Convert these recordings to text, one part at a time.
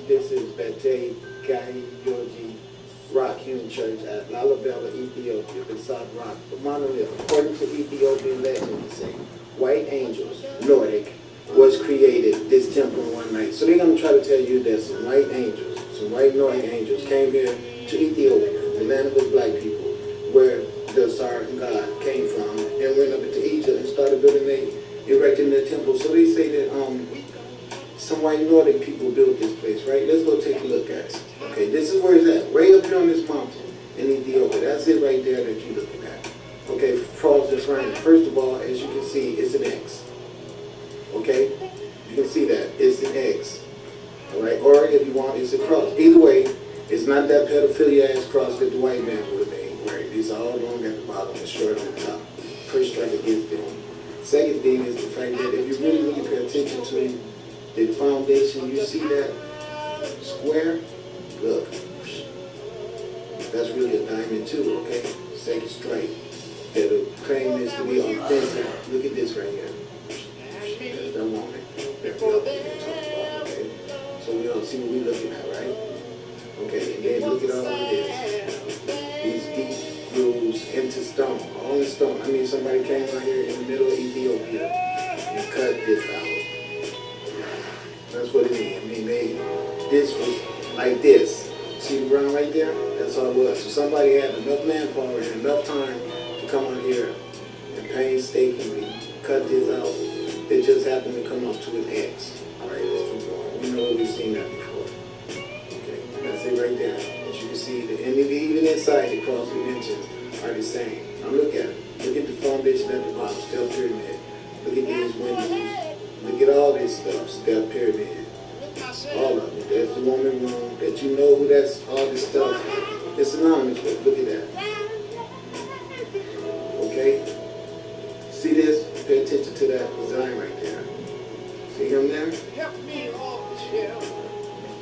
This is Bete Gayoji Rock Hewn Church at Lalibela, Ethiopia, beside Rock, the monolith. According to Ethiopian legend, they say white angels, Nordic, was created this temple in one night. So they're going to try to tell you that some white angels, some white Nordic angels came here to Ethiopia, the land of the black people, where the Saratan God came from, and went up into Egypt and started erecting their temple. So they say that some white Nordic people built this place, right? Let's go take a look at it. Okay, this is where it's at, right up here on this mountain in Ethiopia. That's it right there that you're looking at. Okay, cross the frame. First of all, as you can see, it's an X. Okay, you can see that it's an X. All right, or if you want, it's a cross. Either way, it's not that pedophilia ass cross that the white man would have made. Right, these are all long at the bottom and short at the top. First strike against them. Second thing is the fact that if you really pay attention to the foundation, you see that square? Look. That's really a diamond too, okay? Second strike. That'll claim this to be authentic. Look at this right here. That's that woman. That's what we're talking about, okay? So we all see what we're looking at, right? Okay, and then look at all of this. These deep grooves into stone. All in stone. I mean, somebody came out here in the middle of Ethiopia and cut this out. That's what it is. I mean, this was like this. See the ground right there? That's all it was. So somebody had enough manpower and enough time to come out here and painstakingly cut this out. It just happened to come up to an X. All right, let's keep going. We know we've seen that before. Okay, that's it right there. As you can see, and even inside, the cross dimensions are the same. Now look at it. Look at the foundation at the bottom, step pyramid. Look at these windows. Look at all this stuff, step pyramid. All of it. There's the woman room that you know who that's all this stuff. It's synonymous with. Look at that. Okay? See this? Pay attention to that design right there. See him there?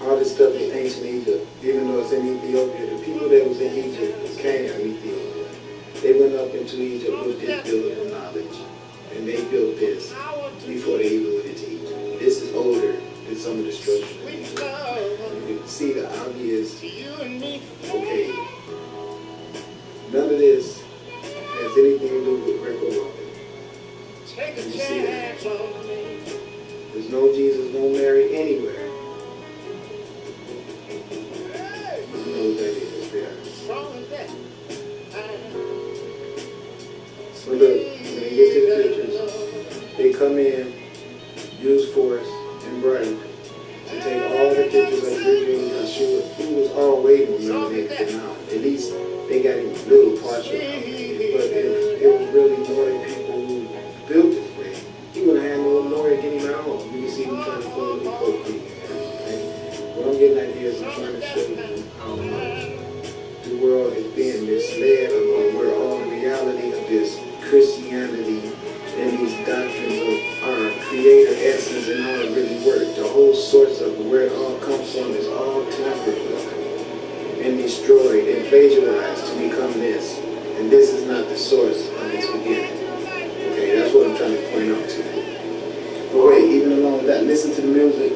All this stuff is ancient Egypt. Even though it's in Ethiopia, the people that was in Egypt came from Ethiopia. They went up into Egypt with this building of knowledge. And they built this before they even went into Egypt. This is older than some of the structures. You can see the obvious, okay, none of this has anything to do with Greco-Roman. You see that? There's no Jesus, no Mary anywhere. You know what that is there. So look, when they get to the pictures, they come in, use force, and bribe to take all the pictures of Israel and Yeshua, who was already nominated now. At least they got a little partial. But if it was really Nordic people who built this place, he would have had no Nordic getting out. You can see him trying to follow the Pope. Okay? What I'm getting at here is I'm trying to show you how much the world is being misled about where all the reality of this Christianity and these doctrines of our creator essence and how it really works. The whole source of where it all comes from is all tampered with and destroyed and plagiarized to become this. And this is not the source of its beginning. Okay, that's what I'm trying to point out to you. But wait, even along with that, listen to the music.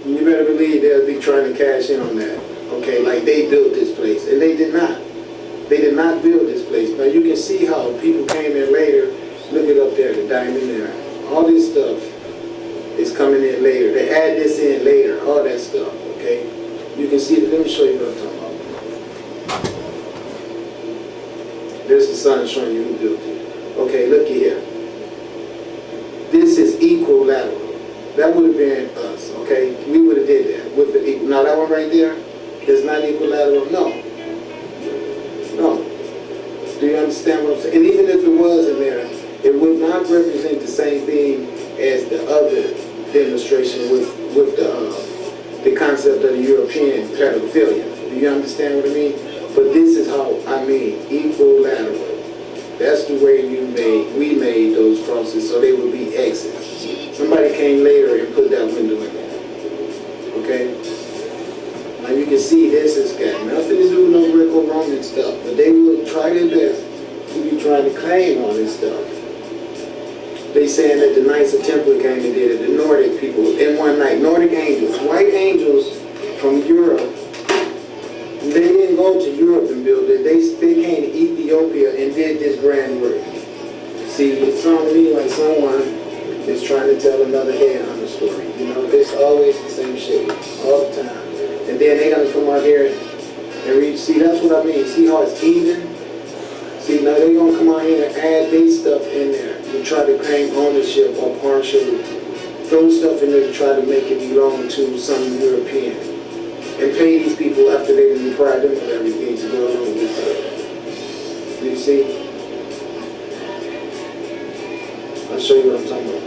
You better believe they'll be trying to cash in on that. Okay, like they built this place, and they did not. They did not build this place. Now you can see how people came in later. Look it up there, the diamond there. All this stuff is coming in later. They add this in later, all that stuff, okay? You can see it. Let me show you what I'm talking about. There's the sun showing you who built it. Okay, look here. This is equilateral. That would have been us, okay? We would have did that. With the equal. Now that one right there, it's not equilateral. No. No. Do you understand what I'm saying? And even if it was in there, it would not represent the same thing as the other demonstration with the concept of the European pedophilia. Do you understand what I mean? But this is how I mean equilateral. That's the way we made those crosses so they would be X's. Somebody came later and put that window in there. Okay? Now you can see this has got nothing to do with no Greco-Roman stuff, but they will try their best to be trying to claim all this stuff. They saying that the Knights of Templar came and did it, the Nordic people, in one night. Nordic angels, white angels from Europe. They didn't go to Europe and build it. They came to Ethiopia and did this grand work. See, it sounds to me like someone is trying to tell another head on the story. You know, it's always the same shit, all the time. And then they're going to come out here and read. See, that's what I mean. See how it's even? See, now they're going to come out here and add their stuff in there to try to claim ownership or partial, throw stuff in there to try to make it belong to some European. And pay these people after they've deprived them of everything to go along with it. Do you see? I'll show you what I'm talking about.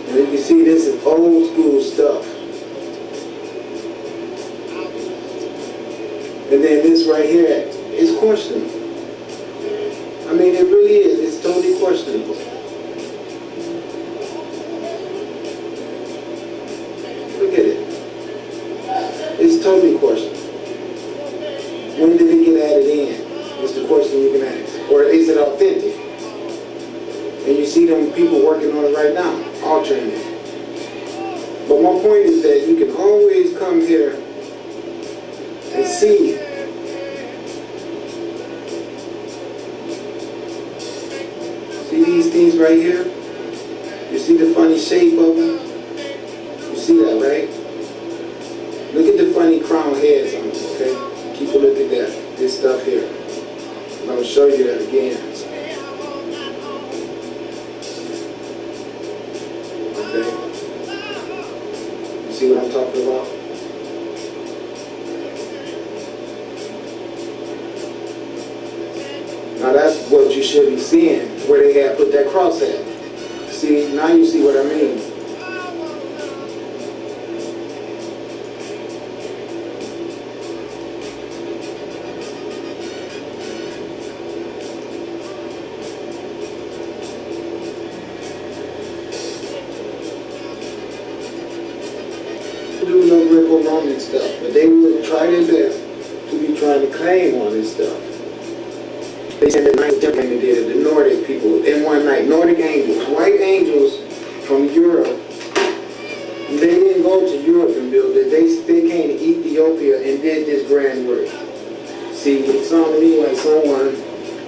And you can see this is old school stuff. And then this right here is questionable. I mean, it really is. It's totally questionable. Look at it. It's totally questionable. When did it get added in? It's the question you can ask. Or is it authentic? And you see them people working on it right now, altering it. But my point is that you can always come here and see these things right here. You see the funny shape of them? You see that, right? Look at the funny crown heads on them, okay? Keep a look at that. This stuff here. I'm going to show you that again. Okay? You see what I'm talking about? Now that's what you should be seeing, where they had put that cross at. See, now you see what I mean. Do no Greco-Roman stuff, but they would try their best to be trying to claim all this stuff. They said the Knights of Templar came and did it, the Nordic people, in one night. Nordic angels, white angels from Europe. They didn't go to Europe and build it. They came to Ethiopia and did this grand work. See, it sounds to me like someone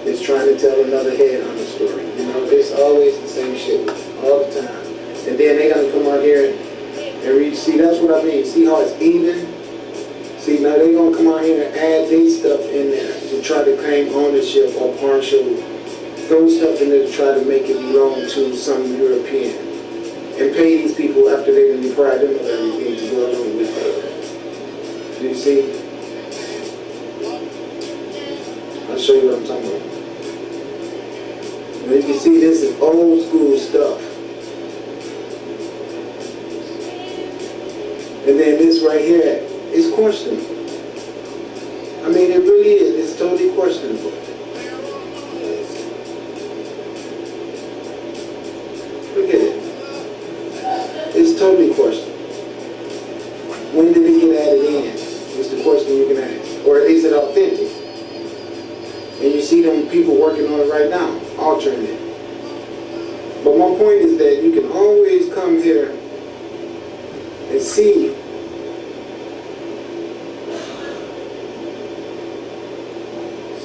is trying to tell another head on the story. You know, it's always the same shit, all the time. And then they're going to come out here and read. See, that's what I mean. See how it's even? See, now they're going to come out here and add their stuff in there to try to claim ownership or partial, throw stuff in there to try to make it belong to some European. And pay these people after they've deprived them of everything to go along with it. Do you see? I'll show you what I'm talking about. Now you can see this is old school stuff. And then this right here is questionable. I mean, it really is. It's totally questionable. Look at it. It's totally questionable. When did it get added in? It's the question you can ask. Or is it authentic? And you see them people working on it right now, altering it. But my point is that you can always come here and see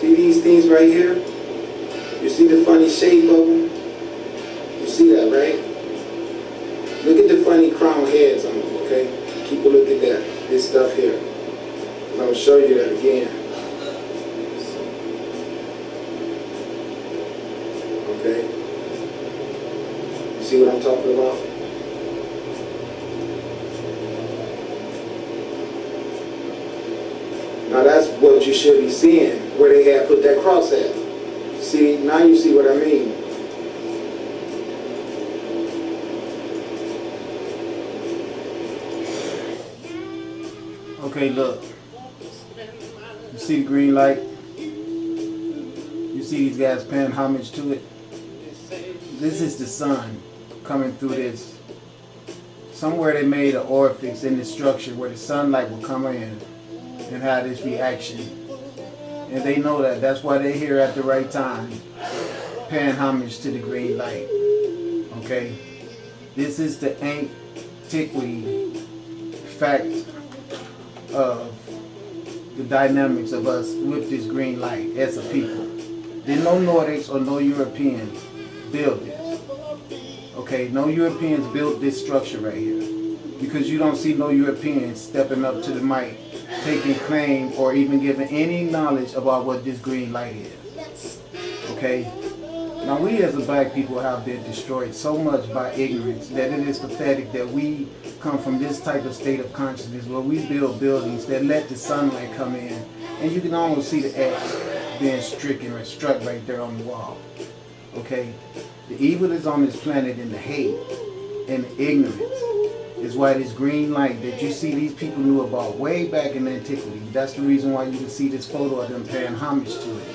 these things right here. You see the funny shape of them? You see that, right? Look at the funny crown heads on them, okay? Keep a look at that. This stuff here. I'm going to show you that again. Okay? You see what I'm talking about? Now that's what you should be seeing, where they had put that cross at. See, now you see what I mean. Okay, look. You see the green light? You see these guys paying homage to it? This is the sun coming through this. Somewhere they made an orifice in the structure where the sunlight will come in and have this reaction. And they know that. That's why they're here at the right time. paying homage to the green light. Okay? This is the antiquity fact of the dynamics of us with this green light as a people. Did no Nordics or no Europeans build this. Okay, no Europeans built this structure right here. Because you don't see no Europeans stepping up to the mic, taking claim or even giving any knowledge about what this green light is. Okay? Now we as a black people have been destroyed so much by ignorance that it is pathetic that we come from this type of state of consciousness where we build buildings that let the sunlight come in and you can almost see the X being stricken or struck right there on the wall. Okay? The evil that's on this planet and the hate and the ignorance is why this green light that you see these people knew about way back in antiquity, that's the reason why you can see this photo of them paying homage to it.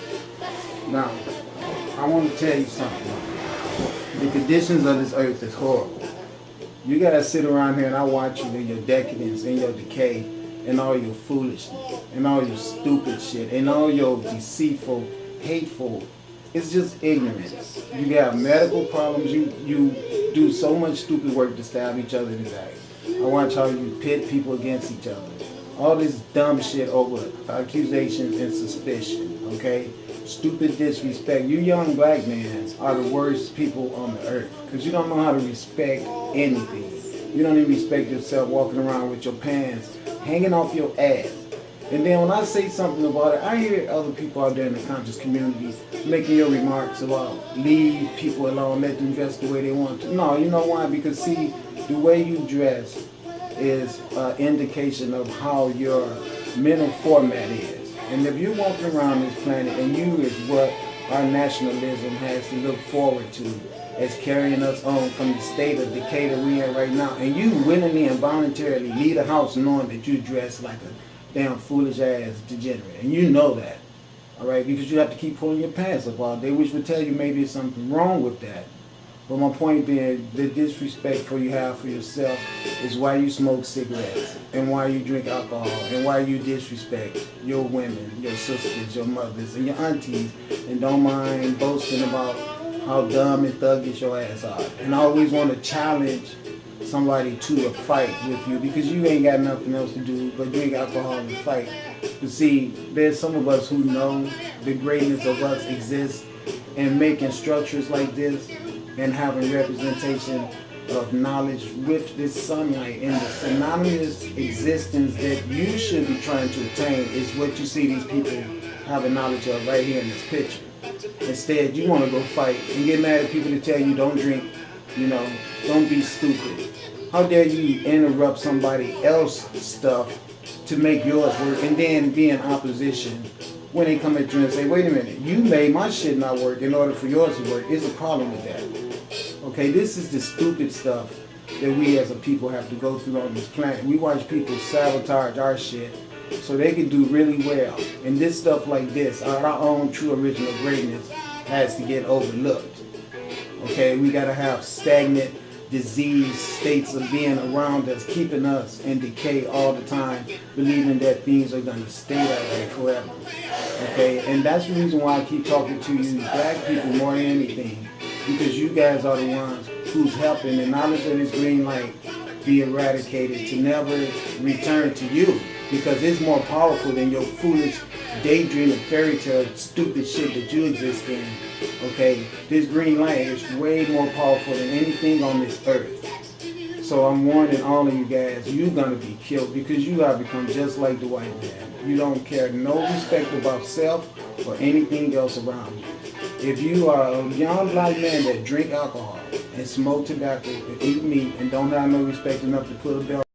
Now, I want to tell you something. The conditions of this earth is horrible. You gotta sit around here and I watch you in your decadence, in your decay, and all your foolishness, and all your stupid shit, and all your deceitful, hateful. It's just ignorance. You got medical problems. You do so much stupid work to stab each other in the back. I watch how you pit people against each other. All this dumb shit over accusations and suspicion. Okay? Stupid disrespect. You young black men are the worst people on the earth because you don't know how to respect anything. You don't even respect yourself walking around with your pants hanging off your ass. And then when I say something about it, I hear other people out there in the conscious community making your remarks about leave people alone, let them dress the way they want to. No, you know why? Because see, the way you dress is an indication of how your mental format is. And if you're walking around this planet and you is what our nationalism has to look forward to as carrying us on from the state of decay that we in right now, and you willingly and voluntarily leave the house knowing that you dress like a damn foolish ass degenerate, and you know that, all right, because you have to keep pulling your pants up all day, which would tell you maybe there's something wrong with that. But my point being, the disrespect you have for yourself is why you smoke cigarettes, and why you drink alcohol, and why you disrespect your women, your sisters, your mothers, and your aunties, and don't mind boasting about how dumb and thuggish your ass are, and always want to challenge somebody to a fight with you because you ain't got nothing else to do but drink alcohol and fight. But see, there's some of us who know the greatness of us exists in making structures like this and having representation of knowledge with this sunlight, and the synonymous existence that you should be trying to attain is what you see these people having knowledge of right here in this picture. Instead, you want to go fight and get mad at people to tell you don't drink, you know, don't be stupid. How dare you interrupt somebody else's stuff to make yours work and then be in opposition when they come at you and say, wait a minute, you made my shit not work in order for yours to work. There's a problem with that. Okay, this is the stupid stuff that we as a people have to go through on this planet. We watch people sabotage our shit so they can do really well. And this stuff like this, our own true original greatness, has to get overlooked. Okay, we gotta have stagnant disease states of being around us, keeping us in decay all the time, believing that things are gonna stay that way forever. Okay, and that's the reason why I keep talking to you black people more than anything, because you guys are the ones who's helping the knowledge of this green light be eradicated to never return to you, because it's more powerful than your foolish daydream and fairy tale stupid shit that you exist in. Okay, this green light is way more powerful than anything on this earth. So I'm warning all of you guys, you're gonna be killed because you have become just like the white man. You don't care no respect about self or anything else around you. If you are a young black man that drink alcohol and smoke tobacco and eat meat and don't have no respect enough to put a belt